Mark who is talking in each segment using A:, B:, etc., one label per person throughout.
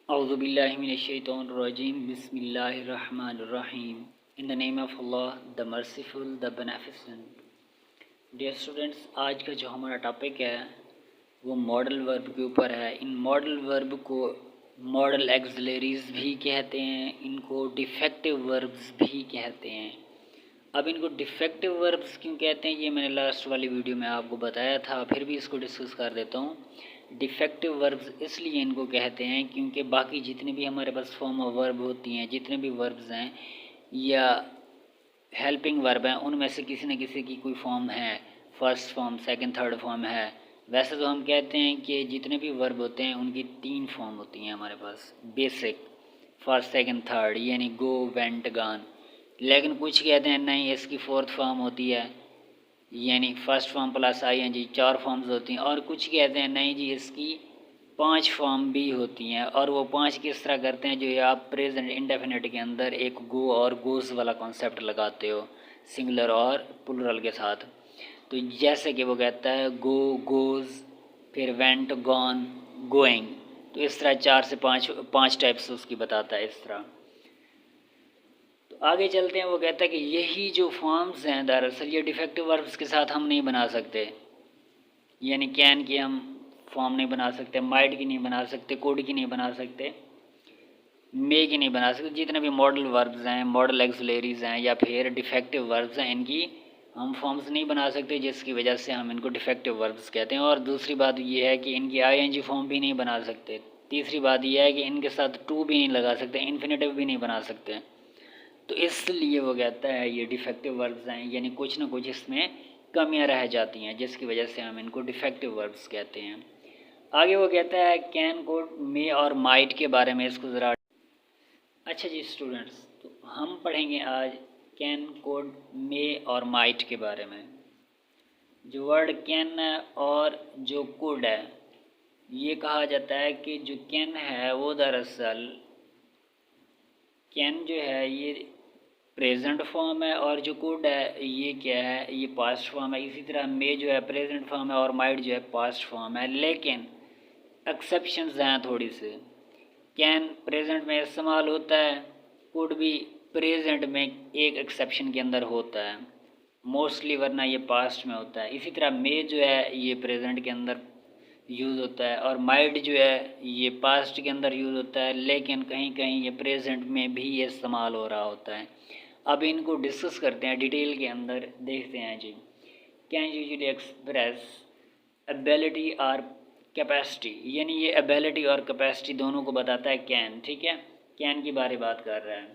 A: Auzubillahiminash-shaytanir-rajim. Bismillahir-rahmanir-rahim. In the name of Allah, the merciful, the beneficent. Dear students, आज का जो हमारा topic है वो मॉडल वर्ब के ऊपर है। इन मॉडल वर्ब को मॉडल एक्सिलरीज भी कहते हैं, इनको डिफेक्टिव वर्ब्स भी कहते हैं। अब इनको डिफेक्टिव वर्ब्स क्यों कहते हैं ये मैंने लास्ट वाली वीडियो में आपको बताया था, फिर भी इसको डिस्कस कर देता हूँ। डिफेक्टिव वर्ब्स इसलिए इनको कहते हैं क्योंकि बाकी जितने भी हमारे पास फॉर्म ऑफ वर्ब होती हैं, जितने भी वर्ब्स हैं या हेल्पिंग वर्ब हैं, उनमें से किसी न किसी की कोई फॉर्म है, first form, second, third form है। वैसे तो हम कहते हैं कि जितने भी वर्ब होते हैं उनकी 3 फॉर्म होती हैं हमारे पास, बेसिक, फर्स्ट, सेकंड, थर्ड, यानी गो, वेंट, गॉन। लेकिन कुछ कहते हैं नहीं, इसकी 4th फॉर्म होती है, यानी first form plus ING, 4 forms होती हैं। और कुछ कहते हैं नहीं जी, इसकी 5 फॉर्म भी होती हैं। और वो 5 किस तरह करते हैं, जो ये आप प्रेजेंट इंडेफिनिट के अंदर एक गो और गोज़ वाला कॉन्सेप्ट लगाते हो, सिंगुलर और प्लूरल के साथ। तो जैसे कि वो कहता है गो, गोज़, फिर वेंट, गॉन, गोइंग। तो इस तरह 4 से 5 टाइप्स उसकी बताता है इस तरह। तो आगे चलते हैं। वो कहता है कि यही जो फॉर्म्स हैं दरअसल ये डिफेक्टिव वर्ब्स के साथ हम नहीं बना सकते, यानी कैन की हम फॉर्म नहीं बना सकते, माइट की नहीं बना सकते, कोड की नहीं बना सकते, मे की नहीं बना सकते। जितने भी मॉडल वर्ब्स हैं, मॉडल एक्सिलरीज हैं या फिर डिफेक्टिव वर्ब्स हैं, इनकी हम फॉर्म्स नहीं बना सकते, जिसकी वजह से हम इनको डिफेक्टिव वर्ब्स कहते हैं। और दूसरी बात ये है कि इनकी ING फॉर्म भी नहीं बना सकते। तीसरी बात यह है कि इनके साथ टू भी नहीं लगा सकते, इन्फिनेटिव भी नहीं बना सकते। तो इसलिए वो कहता है ये डिफेक्टिव वर्ब्स हैं, यानी कुछ ना कुछ इसमें कमियां रह जाती हैं, जिसकी वजह से हम इनको डिफेक्टिव वर्ब्स कहते हैं। आगे वो कहता है कैन, कोड, मे और माइट के बारे में इसको ज़रा। अच्छा जी स्टूडेंट्स, तो हम पढ़ेंगे आज कैन, कोड, मे और माइट के बारे में। जो वर्ड कैन और जो कोड है, ये कहा जाता है कि जो कैन है वो दरअसल, कैन जो है ये प्रेजेंट फॉर्म है और जो कोड है ये क्या है, ये पास्ट फॉर्म है। इसी तरह मे जो है प्रेजेंट फॉर्म है और माइट जो है पास्ट फॉर्म है। लेकिन एक्सेप्शंस हैं थोड़ी से। कैन प्रेजेंट में इस्तेमाल होता है, कोड भी प्रेजेंट में एक एक्सेप्शन के अंदर होता है मोस्टली, वरना ये पास्ट में होता है। इसी तरह मे जो है ये प्रेजेंट के अंदर यूज़ होता है और माइट जो है ये पास्ट के अंदर यूज़ होता है, लेकिन कहीं कहीं ये प्रेजेंट में भी ये इस्तेमाल हो रहा होता है। अब इनको डिस्कस करते हैं डिटेल के अंदर, देखते हैं जी। कैन यूजुअली एक्सप्रेस एबिलिटी और कैपेसिटी, यानी ये एबिलिटी और कैपेसिटी दोनों को बताता है कैन, ठीक है। कैन की बारे बात कर रहा है।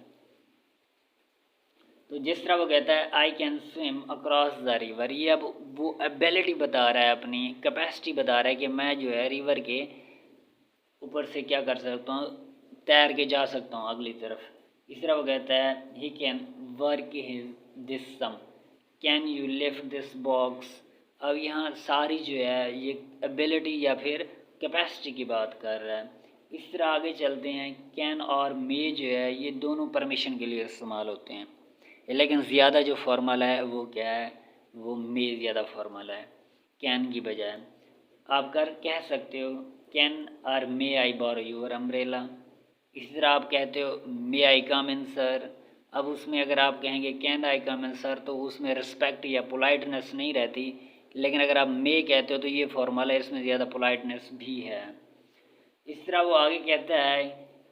A: तो जिस तरह वो कहता है I can swim across the river, ये अब वो एबिलिटी बता रहा है, अपनी कैपेसिटी बता रहा है कि मैं जो है रिवर के ऊपर से क्या कर सकता हूँ, तैर के जा सकता हूँ अगली तरफ। इस तरह वो कहता है he can work his this sum, can you lift this box. अब यहाँ सारी जो है ये एबिलिटी या फिर कैपेसिटी की बात कर रहा है। इस तरह आगे चलते हैं। कैन और मे जो है ये दोनों परमिशन के लिए इस्तेमाल होते हैं, लेकिन ज़्यादा जो फॉर्मूला है वो क्या है, वो मे ज़्यादा फॉर्मूला है कैन की बजाय। आप कह सकते हो कैन और मे आई बोरो योर अम्ब्रेला। इसी तरह आप कहते हो मे आई कम इन सर। अब उसमें अगर आप कहेंगे can I come in sir तो उसमें रिस्पेक्ट या पोलाइटनेस नहीं रहती, लेकिन अगर आप मे कहते हो तो ये फॉर्मूला है, इसमें ज़्यादा पोलाइटनेस भी है। इस तरह वो आगे कहता है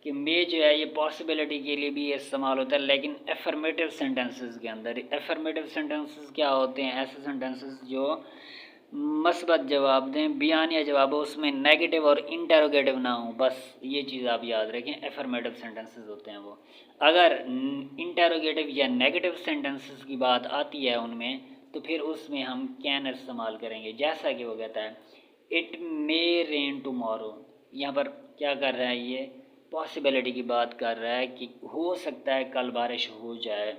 A: कि मे जो है ये पॉसिबिलिटी के लिए भी इस्तेमाल होता है, लेकिन एफर्मेटिव सेंटेंसेस के अंदर। एफर्मेटिव सेंटेंसेस क्या होते हैं, ऐसे सेंटेंसेस जो मस्बत जवाब दें, बयानिया जवाब हो, उसमें नेगेटिव और इंटेरोगेटिव ना हो, बस ये चीज़ आप याद रखें। एफर्मेटिव सेंटेंसेस होते हैं वो। अगर इंटेरोगेटिव या नेगेटिव सेंटेंसेस की बात आती है उनमें, तो फिर उसमें हम कैन इस्तेमाल करेंगे। जैसा कि वो कहता है इट मे रेन टुमारो, यहाँ पर क्या कर रहा है, ये पॉसिबिलिटी की बात कर रहा है कि हो सकता है कल बारिश हो जाए।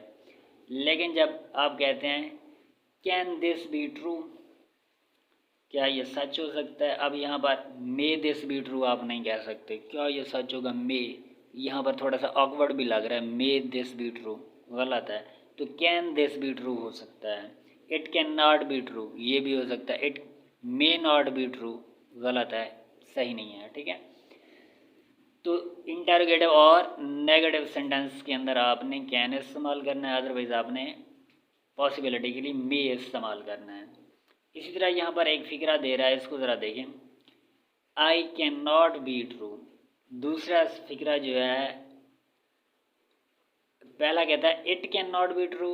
A: लेकिन जब आप कहते हैं कैन दिस बी ट्रू, क्या ये सच हो सकता है, अब यहाँ पर मे दिस बी ट्रू आप नहीं कह सकते, क्या ये सच होगा मे, यहाँ पर थोड़ा सा ऑकवर्ड भी लग रहा है, मे दिस बी ट्रू गलत है। तो कैन दिस बी ट्रू हो सकता है। It can not be true, ये भी हो सकता है। It may not be true गलत है, सही नहीं है, ठीक है। तो इंटरोगेटिव और नेगेटिव सेंटेंस के अंदर आपने कैन इस्तेमाल करना है, अदरवाइज आपने पॉसिबिलिटी के लिए मे इस्तेमाल करना है। इसी तरह यहाँ पर एक फिक्रा दे रहा है, इसको ज़रा देखें, I can not be true. दूसरा फिक्रा जो है, पहला कहता है it can not be true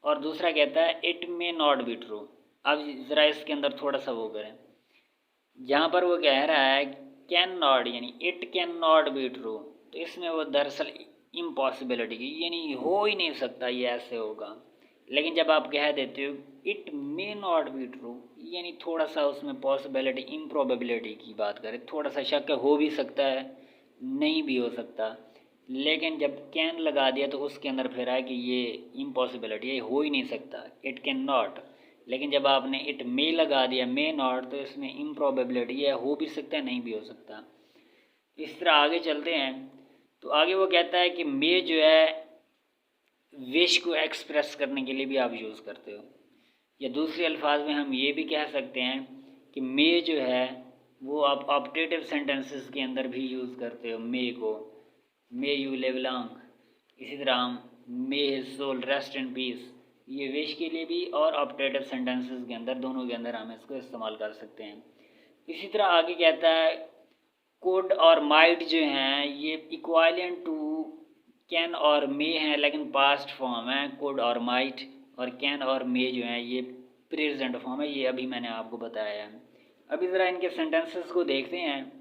A: और दूसरा कहता है it may not be true. अब ज़रा इसके अंदर थोड़ा सा वो करें, जहाँ पर वो कह रहा है कैन नॉट यानी it can not be true, तो इसमें वो दरअसल इम्पॉसिबिलिटी की यानी हो ही नहीं सकता ये ऐसे होगा। लेकिन जब आप कह देते हो it may not be true यानी थोड़ा सा उसमें पॉसिबिलिटी इम्प्रॉबेबिलिटी की बात करें, थोड़ा सा शक हो भी सकता है नहीं भी हो सकता। लेकिन जब कैन लगा दिया तो उसके अंदर फिर है कि ये इम्पॉसिबिलिटी ये हो ही नहीं सकता, इट कैन नॉट। लेकिन जब आपने इट मे लगा दिया मे नॉट, तो इसमें इम्प्रॉबेबिलिटी है हो भी सकता है नहीं भी हो सकता। इस तरह आगे चलते हैं, तो आगे वो कहता है कि मे जो है विश को एक्सप्रेस करने के लिए भी आप यूज़ करते हो, या दूसरे अल्फाज में हम ये भी कह सकते हैं कि मे जो है वो आप ऑप्टेटिव सेंटेंसेस के अंदर भी यूज़ करते हो मे को, मे यू लिव लॉन्ग। इसी तरह हम may his soul rest in peace, ये विश के लिए भी और ऑप्टेटिव सेंटेंसेस के अंदर, दोनों के अंदर हम इसको इस्तेमाल कर सकते हैं। इसी तरह आगे कहता है कुड और माइट जो हैं ये इक्वालेंट टू कैन और मे हैं, लेकिन पास्ट फॉर्म है कुड और माइट, और कैन और मे जो हैं ये प्रेजेंट फॉर्म है, ये अभी मैंने आपको बताया है। अभी ज़रा इनके सेंटेंसेस को देखते हैं।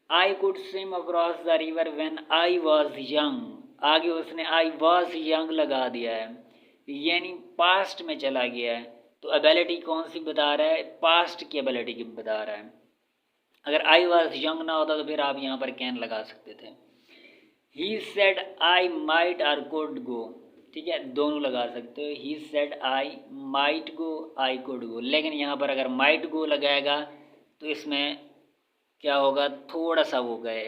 A: I could swim across the river when I was young, आगे उसने आई वाज यंग लगा दिया है यानी पास्ट में चला गया है, तो एबिलिटी कौन सी बता रहा है, पास्ट की एबिलिटी की बता रहा है। अगर आई वाज यंग ना होता तो फिर आप यहाँ पर कैन लगा सकते थे। ही सेड आई माइट और कुड गो, ठीक है, दोनों लगा सकते हो, he said I might go I could go. लेकिन यहाँ पर अगर माइट गो लगाएगा तो इसमें क्या होगा, थोड़ा सा वो गए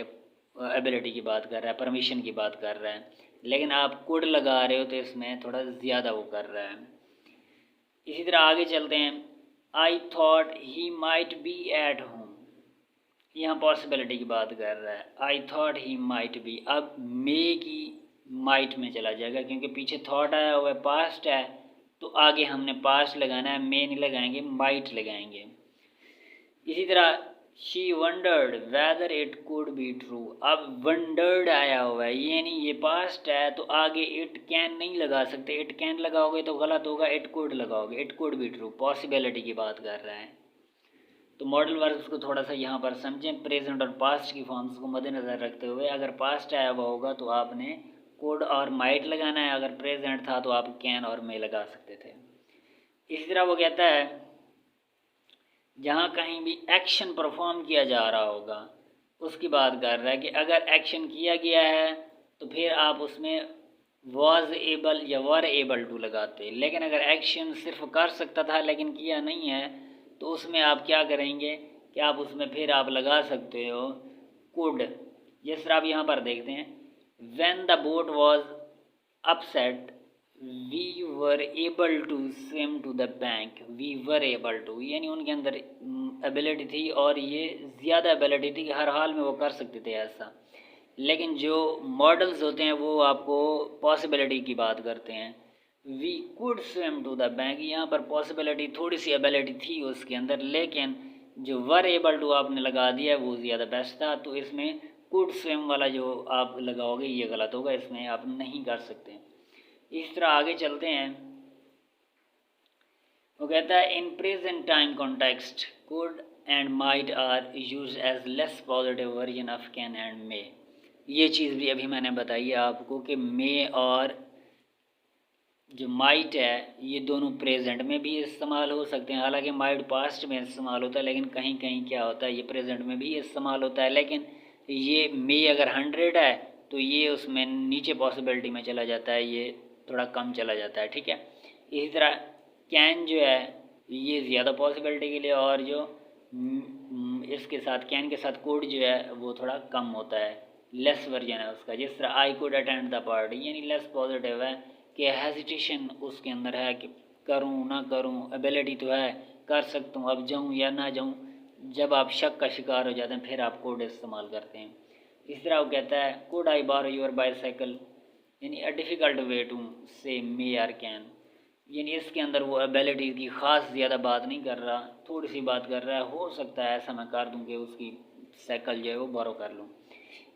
A: एबिलिटी की बात कर रहा है, परमिशन की बात कर रहा है। लेकिन आप कुड लगा रहे हो तो इसमें थोड़ा ज़्यादा वो कर रहा है। इसी तरह आगे चलते हैं। I thought he might be at home, यहाँ पॉसिबिलिटी की बात कर रहा है। I thought he might be, अब मे की माइट में चला जाएगा क्योंकि पीछे थॉट आया हुआ है, पास्ट है, तो आगे हमने पास्ट लगाना है, मे नहीं लगाएंगे माइट लगाएंगे। इसी तरह she wondered whether it could be true, अब वंडर्ड आया हुआ है यानी ये पास्ट है, तो आगे इट कैन नहीं लगा सकते, इट कैन लगाओगे तो गलत होगा, इट कुड लगाओगे, it could be true, possibility की बात कर रहा है। तो मॉडल वर्ब्स को थोड़ा सा यहाँ पर समझें, प्रेजेंट और पास्ट की फॉर्म्स को मद्देनज़र रखते हुए। अगर पास्ट आया हुआ होगा तो आपने कुड और माइट लगाना है, अगर प्रेजेंट था तो आप कैन और मे लगा सकते थे। इसी तरह वो कहता है जहाँ कहीं भी एक्शन परफॉर्म किया जा रहा होगा उसकी बात कर रहा है कि अगर एक्शन किया गया है तो फिर आप उसमें वॉज एबल या वर एबल टू लगाते। लेकिन अगर एक्शन सिर्फ कर सकता था लेकिन किया नहीं है तो उसमें आप क्या करेंगे कि आप उसमें फिर आप लगा सकते हो कुड। जिस तरह आप यहाँ पर देखते हैं, when the boat was upset we were able to swim to the bank, we were able to यानी उनके अंदर एबिलिटी थी और ये ज़्यादा एबिलिटी थी कि हर हाल में वो कर सकते थे ऐसा। लेकिन जो मॉडल्स होते हैं वो आपको पॉसिबिलिटी की बात करते हैं, we could swim to the bank, यहाँ पर पॉसिबिलिटी थोड़ी सी एबिलिटी थी उसके अंदर, लेकिन जो वर एबल टू आपने लगा दिया वो ज़्यादा बेस्ट था। तो इसमें कुड स्विम वाला जो आप लगाओगे ये गलत होगा, इसमें आप नहीं कर सकते। इस तरह आगे चलते हैं। वो कहता है in present time context could and might are use as less positive version of can and may. ये चीज़ भी अभी मैंने बताई है आपको कि मे और जो माइट है ये दोनों प्रेजेंट में भी इस्तेमाल हो सकते हैं। हालांकि माइट पास्ट में इस्तेमाल होता है लेकिन कहीं कहीं क्या होता है ये प्रेजेंट में भी इस्तेमाल होता है। लेकिन ये मे अगर 100 है तो ये उसमें नीचे पॉसिबिलिटी में चला जाता है, ये थोड़ा कम चला जाता है, ठीक है। इसी तरह कैन जो है ये ज़्यादा पॉसिबिलिटी के लिए, और जो इसके साथ कैन के साथ कोड जो है वो थोड़ा कम होता है, लेस वर्जन है उसका। जिस तरह I could attend the party यानी लेस पॉजिटिव है कि हेजिटेशन उसके अंदर है कि करूं ना करूं, एबिलिटी तो है कर सकता हूं, अब जाऊं या ना जाऊं। जब आप शक का शिकार हो जाते हैं फिर आप कोड इस्तेमाल करते हैं। इस तरह वो कहता है कुड आई बारो योर बाईसाइकिल, यानी अ डिफ़िकल्ट वे टू से मे आर कैन, यानी इसके अंदर वो एबिलिटी की ख़ास ज़्यादा बात नहीं कर रहा, थोड़ी सी बात कर रहा है, हो सकता है ऐसा मैं कर दूँ कि उसकी साइकिल जो है वो बारो कर लूँ।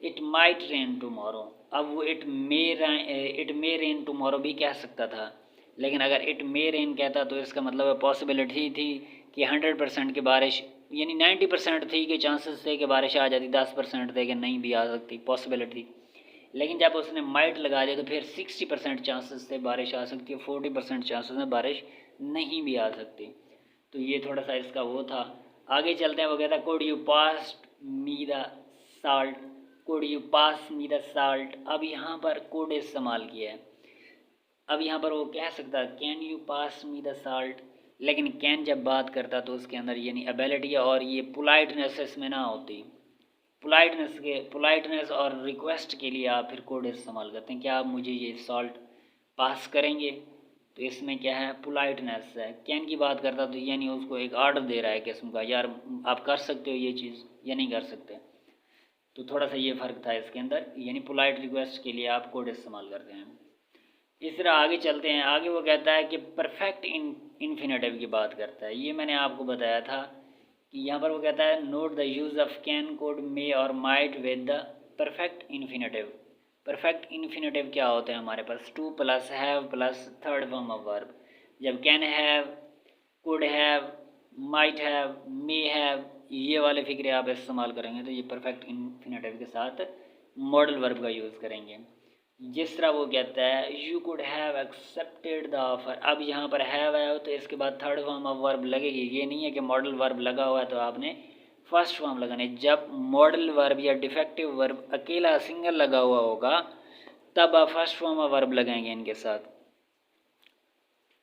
A: इट माइट रेन टमोरो, अब वो इट मे रेन टमोरो भी कह सकता था, लेकिन अगर इट मे रेन कहता तो इसका मतलब पॉसिबिलिटी थी कि 100% की बारिश, यानी 90% थी कि चांसेस थे कि बारिश आ जाती, 10% थे कि नहीं भी आ सकती पॉसिबिलिटी। लेकिन जब उसने माइट लगा दिया तो फिर 60% चांसेस थे बारिश आ सकती है, 40% चांसेस में बारिश नहीं भी आ सकती। तो ये थोड़ा सा इसका वो था। आगे चलते हैं, वो कहता है code you pass me the salt, code you pass me the salt. अब यहाँ पर कोड इस्तेमाल किया है। अब यहाँ पर वो कह सकता है can you pass me the salt, लेकिन कैन जब बात करता तो उसके अंदर यानी एबिलिटी और ये पोलाइटनेस इसमें ना होती। पोलाइटनेस और रिक्वेस्ट के लिए आप फिर कोड इस्तेमाल करते हैं, क्या आप मुझे ये सॉल्ट पास करेंगे, तो इसमें क्या है पोलाइटनेस है। कैन की बात करता तो यानी उसको एक ऑर्डर दे रहा है किस्म का, यार आप कर सकते हो ये चीज़ या नहीं कर सकते। तो थोड़ा सा ये फ़र्क था इसके अंदर, यानी पोलाइट रिक्वेस्ट के लिए आप कोड इस्तेमाल करते हैं। इस तरह आगे चलते हैं। आगे वो कहता है कि परफेक्ट इन्फिनेटिव की बात करता है। ये मैंने आपको बताया था कि यहाँ पर वो कहता है note the use of can, could, may और might with the perfect infinitive. Perfect infinitive क्या होते हैं हमारे पास, to plus have plus third form of verb. जब can have, could have, might have, may have, ये वाले फिक्रे आप इस्तेमाल करेंगे तो ये परफेक्ट इन्फिनेटिव के साथ मॉडल वर्ब का यूज़ करेंगे। जिस तरह वो कहता है you could have accepted the offer. अब यहाँ पर हैव है तो इसके बाद थर्ड फॉर्म ऑफ वर्ब लगेगी। ये नहीं है कि मॉडल वर्ब लगा हुआ है तो आपने फर्स्ट फॉर्म लगाने। जब मॉडल वर्ब या डिफेक्टिव वर्ब अकेला सिंगल लगा हुआ होगा तब आप फर्स्ट फॉर्म ऑफ वर्ब लगाएंगे इनके साथ।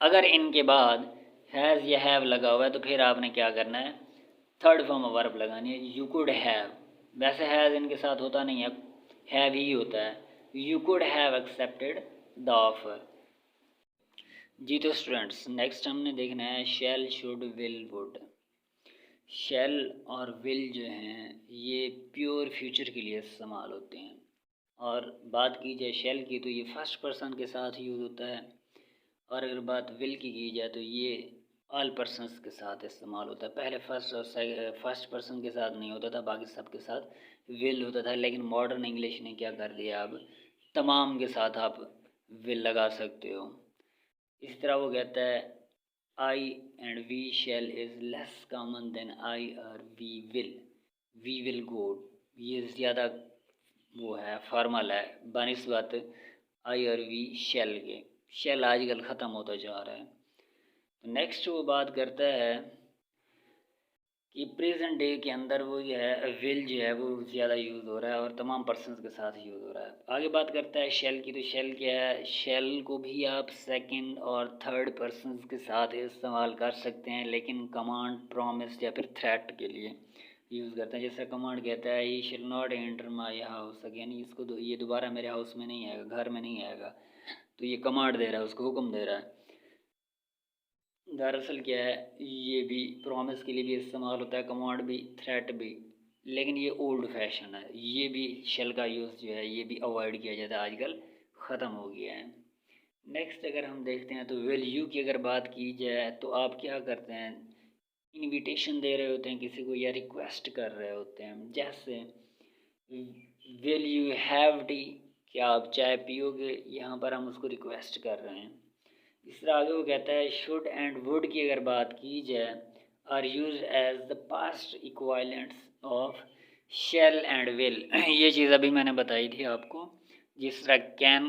A: अगर इनके बाद हैज़ या हैव लगा हुआ है तो फिर आपने क्या करना है, थर्ड फॉर्म ऑफ वर्ब लगानी है। यू कुड हैव, वैसे हैज़ इनके साथ होता नहीं है, हैव ही होता है। You could have accepted the offer. जी तो स्टूडेंट्स नेक्स्ट हमने देखना है shall, should, will, would. Shall और विल जो हैं ये प्योर फ्यूचर के लिए इस्तेमाल होते हैं, और बात की जाए शैल की तो ये फर्स्ट पर्सन के साथ यूज़ होता है, और अगर बात विल की जाए तो ये ऑल पर्सन्स के साथ इस्तेमाल होता है। पहले फर्स्ट पर्सन के साथ नहीं होता था, बाकी सब के साथ विल होता था, लेकिन मॉडर्न इंग्लिश ने क्या कर दिया, अब तमाम के साथ आप विल लगा सकते हो। इस तरह वो कहता है I and we shall is less common than I और वी विल गो। ये ज़्यादा वो है फॉर्मल है बानिस्बत आई और वी शैल के। शैल आजकल ख़त्म होता जा रहा है। तो नेक्स्ट वो बात करता है कि प्रेजेंट डे के अंदर वो जो है विल जो है वो ज़्यादा यूज़ हो रहा है और तमाम पर्सन्स के साथ यूज़ हो रहा है। आगे बात करता है शैल की, तो शैल क्या है, शैल को भी आप सेकंड और थर्ड पर्सन्स के साथ इस्तेमाल कर सकते हैं, लेकिन कमांड, प्रॉमिस या फिर थ्रेट के लिए यूज़ करते हैं। जैसे कमांड कहता है ही शिल not enter my house again, इसको ये दोबारा मेरे हाउस में नहीं आएगा, घर में नहीं आएगा, तो ये कमांड दे रहा है, उसको हुक्म दे रहा है। दरअसल क्या है, ये भी प्रॉमिस के लिए भी इस्तेमाल होता है, कमांड भी, थ्रेट भी, लेकिन ये ओल्ड फैशन है। ये भी शेल का यूज़ जो है ये भी अवॉइड किया जाता है, आजकल ख़त्म हो गया है। नेक्स्ट अगर हम देखते हैं तो विल यू की अगर बात की जाए तो आप क्या करते हैं, इनविटेशन दे रहे होते हैं किसी को या रिक्वेस्ट कर रहे होते हैं। जैसे विल यू हैव टी, क्या आप चाय पियोगे, यहाँ पर हम उसको रिक्वेस्ट कर रहे हैं। इस तरह आगे वो कहता है शुड एंड वुड की अगर बात की जाए are use as the past equivalents of shall and will. ये चीज़ अभी मैंने बताई थी आपको। जिस तरह कैन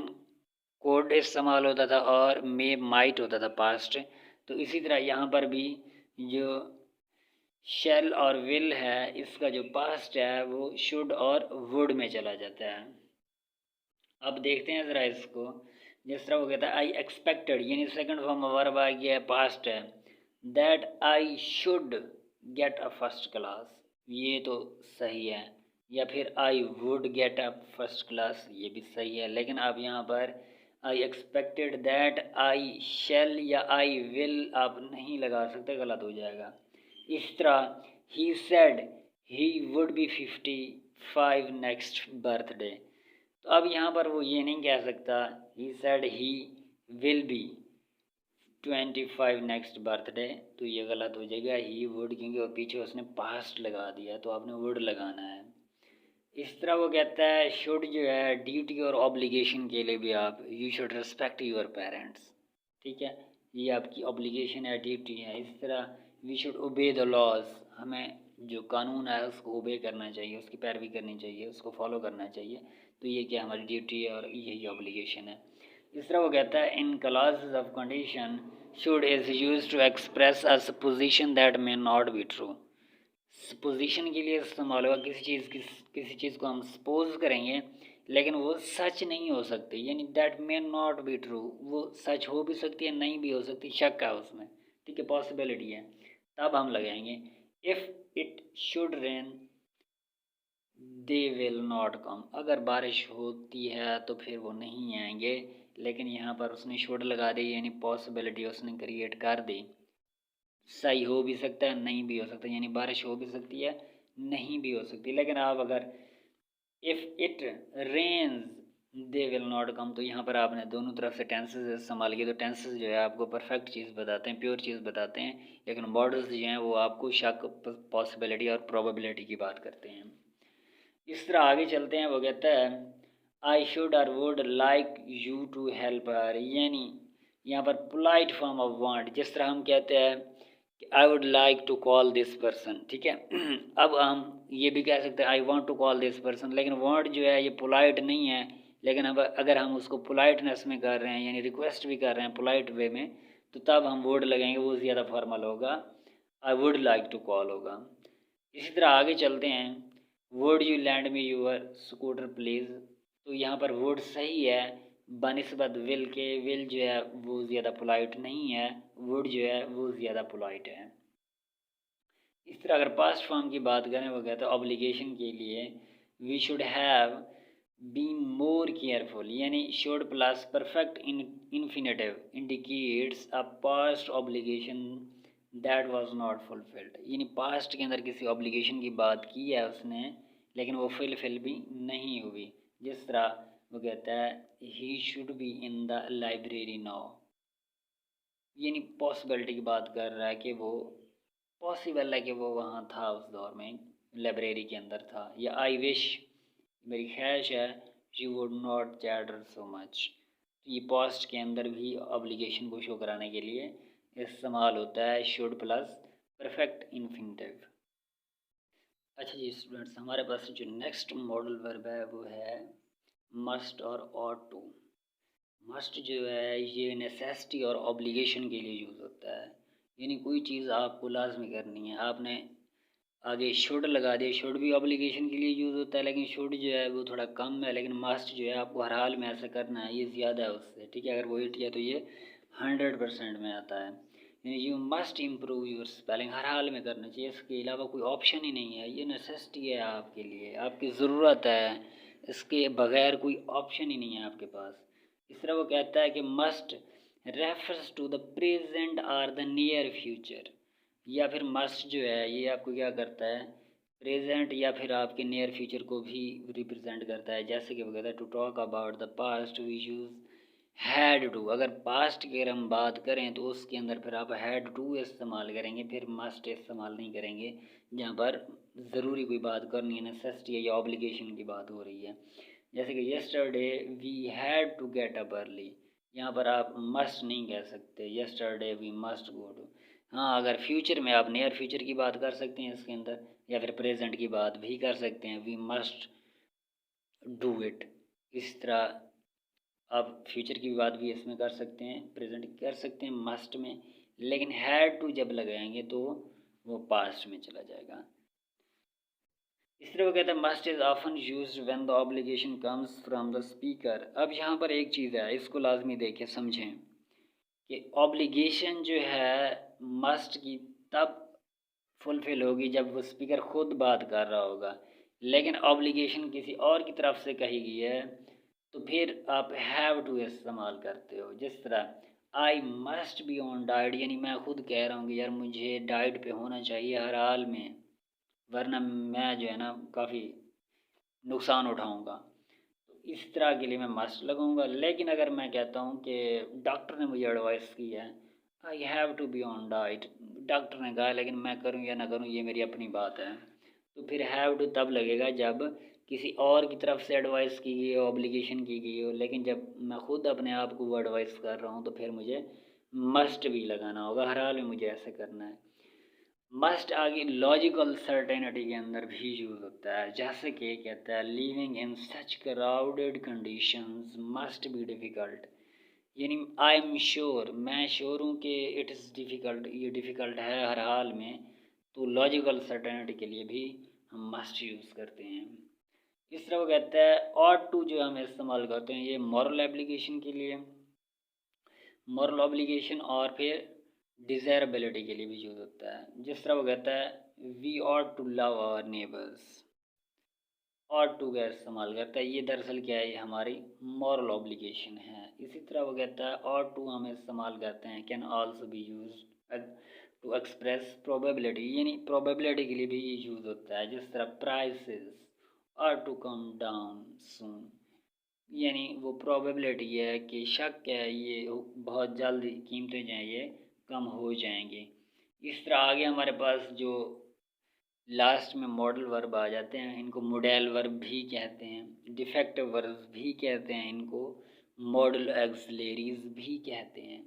A: कोड इस्तेमाल होता था और मे माइट होता था पास्ट, तो इसी तरह यहाँ पर भी जो शैल और विल है इसका जो पास्ट है वो शुड और वुड में चला जाता है। अब देखते हैं ज़रा इसको। जिस तरह वो कहता है आई एक्सपेक्टेड, यानी सेकंड फॉर्म में वर्ब आ गया है, पास्ट है, that I should get a first class, ये तो सही है। या फिर I would get a first class, ये भी सही है। लेकिन आप यहाँ पर आई एक्सपेक्टेड दैट आई शैल या आई विल आप नहीं लगा सकते, गलत हो जाएगा। इस तरह he said he would be 50 25 next birthday. तो अब यहाँ पर वो ये नहीं कह सकता he said he will be 25 next birthday, तो ये गलत हो जाएगा। ही वुड, क्योंकि वो पीछे उसने पास्ट लगा दिया, तो आपने वुड लगाना है। इस तरह वो कहता है शुड जो है ड्यूटी और ऑब्लिगेशन के लिए भी आप you should respect your parents, ठीक है, ये आपकी ऑब्लिगेशन है, ड्यूटी है। इस तरह we should obey the laws, हमें जो कानून है उसको ओबे करना चाहिए, उसकी पैरवी करनी चाहिए, उसको फॉलो करना चाहिए। तो ये क्या हमारी ड्यूटी है और यही ऑब्लिगेशन है। इस तरह वो कहता है in clauses of condition should is used to express a supposition that may not be true. Supposition के लिए इस्तेमाल होगा, किसी चीज़ को हम सपोज करेंगे लेकिन वो सच नहीं हो सकती, यानी that may not be true, वो सच हो भी सकती है नहीं भी हो सकती, शक है उसमें, ठीक है, पॉसिबिलिटी है, तब हम लगाएंगे। If it should rain they will not कम, अगर बारिश होती है तो फिर वो नहीं आएंगे, लेकिन यहाँ पर उसने शुड लगा दी, यानी पॉसिबिलिटी उसने क्रिएट कर दी। सही हो भी सकता है नहीं भी हो सकता, यानी बारिश हो भी सकती है नहीं भी हो सकती। लेकिन आप अगर if it rains they will not come, तो यहाँ पर आपने दोनों तरफ से टेंसेस इस्तेमाल किए, तो टेंसेस जो है आपको परफेक्ट चीज़ बताते हैं, प्योर चीज़ बताते हैं, लेकिन मॉडल्स जो हैं वो आपको शक, पॉसिबिलिटी और प्रोबेबिलिटी की बात करते हैं। इस तरह आगे चलते हैं। वो कहता है आई शुड और would like you to help her, यानी यहाँ पर पोलाइट फॉर्म ऑफ वांट, जिस तरह हम कहते हैं I would like to call this person, ठीक है। अब हम ये भी कह सकते हैं I want to call this person, लेकिन वांट जो है ये पोलाइट नहीं है, लेकिन अब अगर हम उसको पोलाइटनेस में कर रहे हैं यानी रिक्वेस्ट भी कर रहे हैं पोलाइट वे में, तो तब हम वुड लगाएंगे, वो ज़्यादा फॉर्मल होगा, I would like to call होगा। इसी तरह आगे चलते हैं। Would you lend me your scooter please, तो यहाँ पर वुड सही है बनिस्बत विल के, विल जो है वो ज़्यादा पोलाइट नहीं है, वुड जो है वो ज़्यादा पोलाइट है। इस तरह अगर पास्ट फॉर्म की बात करें, वो कहते हैं ऑब्लिगेशन के लिए we should have been more careful, यानी should plus perfect infinitive indicates a past obligation that was not fulfilled, यानी पास्ट के अंदर किसी ऑब्लिगेशन की बात की है उसने लेकिन वो फुलफिल भी नहीं हुई। जिस तरह वो कहता है he should be in the library now, यानी पॉसिबिलिटी की बात कर रहा है कि वो पॉसिबल है कि वो वहाँ था उस दौर में, लाइब्रेरी के अंदर था। या आई विश, मेरी ख्वाहिश है, you would not chatter so much, ये पास्ट के अंदर भी ऑब्लिगेशन को शो कराने के लिए इस्तेमाल होता है शुड प्लस परफेक्ट इन्फिनेटिव। अच्छा जी स्टूडेंट्स, हमारे पास जो नेक्स्ट मॉडल वर्ब है वो है मस्ट और ऑट टू। मस्ट जो है ये नेसेसिटी और ऑब्लिगेशन के लिए यूज़ होता है, यानी कोई चीज़ आपको लाजमी करनी है, आपने आगे शुड लगा दिया, शुड भी ऑब्लिगेशन के लिए यूज़ होता है, लेकिन शुड जो है वो थोड़ा कम है, लेकिन मस्ट जो है आपको हर हाल में ऐसा करना है, ये ज़्यादा है उससे, ठीक है। अगर वो 80 है तो ये 100% में आता है, यानी you must improve your spelling, हर हाल में करना चाहिए, इसके अलावा कोई ऑप्शन ही नहीं है, ये नेसेसिटी है आपके लिए, आपकी ज़रूरत है, इसके बगैर कोई ऑप्शन ही नहीं है आपके पास। इस तरह वो कहता है कि must refers to the present और द नियर फ्यूचर, या फिर मस्ट जो है ये आपको क्या करता है, प्रेजेंट या फिर आपके नियर फ्यूचर को भी रिप्रेजेंट करता है। जैसे कि वो कहता है to talk about the past we use had to, अगर पास्ट की अगर हम बात करें तो उसके अंदर फिर आप हैड टू इस्तेमाल करेंगे, फिर मस्ट इस्तेमाल नहीं करेंगे जहाँ पर ज़रूरी कोई बात करनी है, नेसेसिटी है या ऑब्लिगेशन की बात हो रही है। जैसे कि yesterday we had to get up early, यहाँ पर आप मस्ट नहीं कह सकते, yesterday we must go to. हाँ, अगर फ्यूचर में आप नियर फ्यूचर की बात कर सकते हैं इसके अंदर, या फिर प्रेजेंट की बात भी कर सकते हैं, वी मस्ट डू इट। इस तरह आप फ्यूचर की बात भी इसमें कर सकते हैं, प्रेजेंट की कर सकते हैं मस्ट में, लेकिन हैड टू जब लगाएंगे तो वो पास्ट में चला जाएगा। इस तरह वो कहते हैं must is often used when the obligation comes from the speaker. अब यहाँ पर एक चीज़ है, इसको लाजमी देखें समझें कि ऑब्लिगेशन जो है मस्ट की तब फुलफ़िल होगी जब वो स्पीकर ख़ुद बात कर रहा होगा, लेकिन ऑब्लिगेशन किसी और की तरफ से कही गई है तो फिर आप हैव टू इस्तेमाल करते हो। जिस तरह I must be on diet, यानी मैं खुद कह रहा हूँ कि यार मुझे डाइट पे होना चाहिए हर हाल में, वरना मैं जो है ना काफ़ी नुकसान उठाऊँगा। तो इस तरह के लिए मैं मस्ट लगाऊँगा। लेकिन अगर मैं कहता हूँ कि डॉक्टर ने मुझे एडवाइस की है, I have to be on diet, doctor ने कहा लेकिन मैं करूँ या ना करूँ ये मेरी अपनी बात है, तो फिर हैव टू तब लगेगा जब किसी और की तरफ से एडवाइस की गई हो, ऑब्लिगेशन की गई हो। लेकिन जब मैं खुद अपने आप को वो एडवाइस कर रहा हूँ तो फिर मुझे मस्ट भी लगाना होगा, हर हाल में मुझे ऐसे करना है। मस्ट आगे लॉजिकल सर्टेनिटी के अंदर भी यूज़ होता है, जैसे कि कहता है living in such crowded conditions must be difficult, यानी आई एम श्योर, मैं श्योर हूँ कि इट इज़ डिफ़िकल्ट, ये डिफ़िकल्ट है हर हाल में। तो लॉजिकल सर्टेनिटी के लिए भी हम मस्ट यूज़ करते हैं। इस तरह वो कहता है ऑट टू जो हम इस्तेमाल करते हैं ये मॉरल एप्लीकेशन के लिए, मॉरल ऑब्लिगेशन और फिर डिज़ायरेबिलिटी के लिए भी यूज़ होता है। जिस तरह वो कहता है we ought to love our neighbours, ought to का इस्तेमाल करता है, ये दरअसल क्या है, ये हमारी मॉरल ऑब्लिगेशन है। इसी तरह वो कहता है ऑट टू हम इस्तेमाल करते हैं can also be used to express probability, यानी प्रोबेबिलिटी के लिए भी ये यूज़ होता है। जिस तरह prices are to come down soon, यानी वो प्रोबेबिलिटी है कि शक है ये बहुत जल्द कीमतें जो हैं ये कम हो जाएंगी। इस तरह आगे हमारे पास जो लास्ट में मॉडल वर्ब आ जाते हैं, इनको मोडेल वर्ब भी कहते हैं, डिफेक्टिव वर्ब भी कहते हैं, इनको मॉडल एक्सलेरीज भी कहते हैं।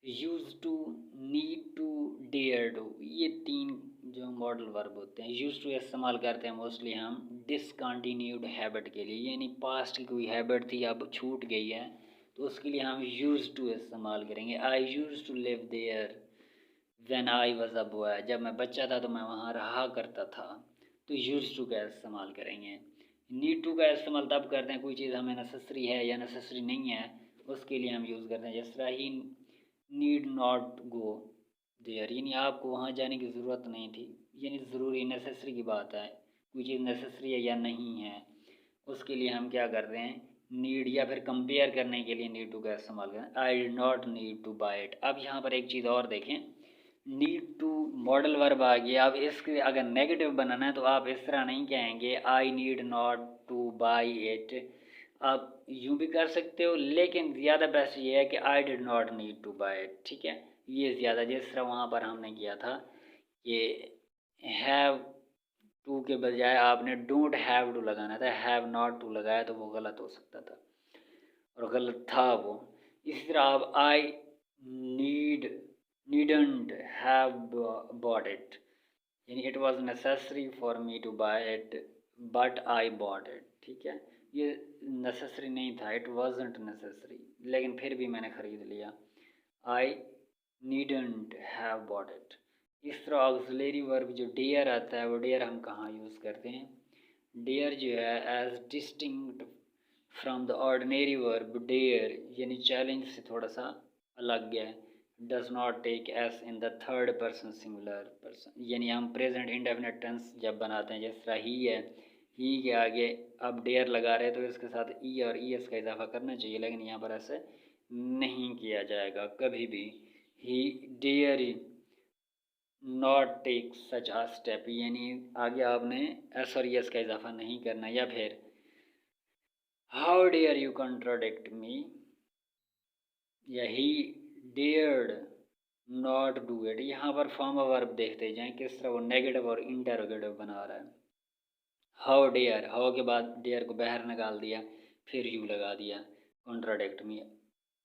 A: Use to, need to, dare to, ये तीन जो मॉडल वर्ब होते हैं। यूज़ टू इस्तेमाल करते हैं मोस्टली हम डिसकंटिन्यूड हैबिट के लिए, यानी पास्ट की कोई हैबिट थी अब छूट गई है तो उसके लिए हम यूज़ टू इस्तेमाल करेंगे। I use to live there when I was a boy, जब मैं बच्चा था तो मैं वहाँ रहा करता था, तो यूज़ टू का इस्तेमाल करेंगे। नीड टू का इस्तेमाल तब करते हैं कोई चीज़ हमें नेसेसरी है या नेसेसरी नहीं है, उसके लिए हम यूज़ करते हैं। जिस तरह ही नीड नॉट गो देयर, यानी आपको वहाँ जाने की ज़रूरत नहीं थी, यानी ज़रूरी नेसेसरी की बात है, कोई चीज़ नेसेसरी है या नहीं है, उसके लिए हम क्या कर रहे हैं नीड, या फिर कंपेयर करने के लिए नीड टू का इस्तेमाल करें। I did not need to buy it. अब यहाँ पर एक चीज़ और देखें, नीड टू मॉडल वर्ब आ गया। अब इसके अगर नेगेटिव बनाना है तो आप इस तरह नहीं कहेंगे I need not two by it, आप यूँ भी कर सकते हो, लेकिन ज़्यादा बेस्ट ये है कि आई did not need two by it, ठीक है, ये ज़्यादा। जिस तरह वहाँ पर हमने किया था कि हैव टू के बजाय आपने डोंट हैव टू लगाना था, हैव नॉट टू लगाया तो वो गलत हो सकता था और गलत था वो। इसी तरह अब I need, needn't have bought it, यानी it was necessary for me to buy it but I bought it, ठीक है, ये नेसेसरी नहीं था, इट वाजंट नेसेसरी, लेकिन फिर भी मैंने ख़रीद लिया। आई नीडंट हैव बॉट इट। इस तरह ऑक्सिलरी वर्ब जो डेयर आता है, वो डेयर हम कहाँ यूज़ करते हैं, डेयर जो है as distinct from the ordinary verb dare, यानी चैलेंज से थोड़ा सा अलग है। Does not take s in the third person singular person, यानी हम प्रेजेंट इंडेफिनिट टेंस जब बनाते हैं, जिस तरह ही है, ही के आगे अब डेयर लगा रहे हैं तो इसके साथ ई और ई एस का इजाफा करना चाहिए, लेकिन यहाँ पर ऐसे नहीं किया जाएगा कभी भी। He dare not take such a step, यानी आगे आपने एस और एस का इजाफा नहीं करना। या फिर हाउ डेयर यू कंट्राडिक्ट मी, या ही डेयर्ड नॉट डू इट। यहाँ पर फॉर्म ऑफ वर्ब देखते जाएं किस तरह वो नेगेटिव और इंटरोगेटिव बना रहा है। हाउ डेयर, हाउ के बाद डेयर को बाहर निकाल दिया, फिर यू लगा दिया, कॉन्ट्राडिक्ट मी।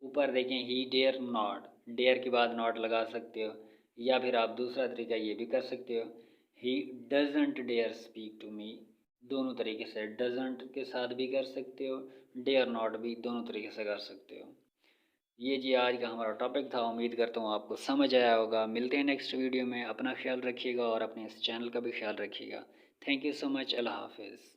A: ऊपर देखें ही डेयर नॉट, डेयर के बाद नॉट लगा सकते हो, या फिर आप दूसरा तरीका ये भी कर सकते हो, he doesn't dare speak to me, दोनों तरीके से, डजंट के साथ भी कर सकते हो, डेयर नॉट भी, दोनों तरीके से कर सकते हो। ये जी आज का हमारा टॉपिक था, उम्मीद करता हूँ आपको समझ आया होगा। मिलते हैं नेक्स्ट वीडियो में, अपना ख्याल रखिएगा और अपने इस चैनल का भी ख्याल रखिएगा। थैंक यू सो मच, अल्लाह हाफिज़।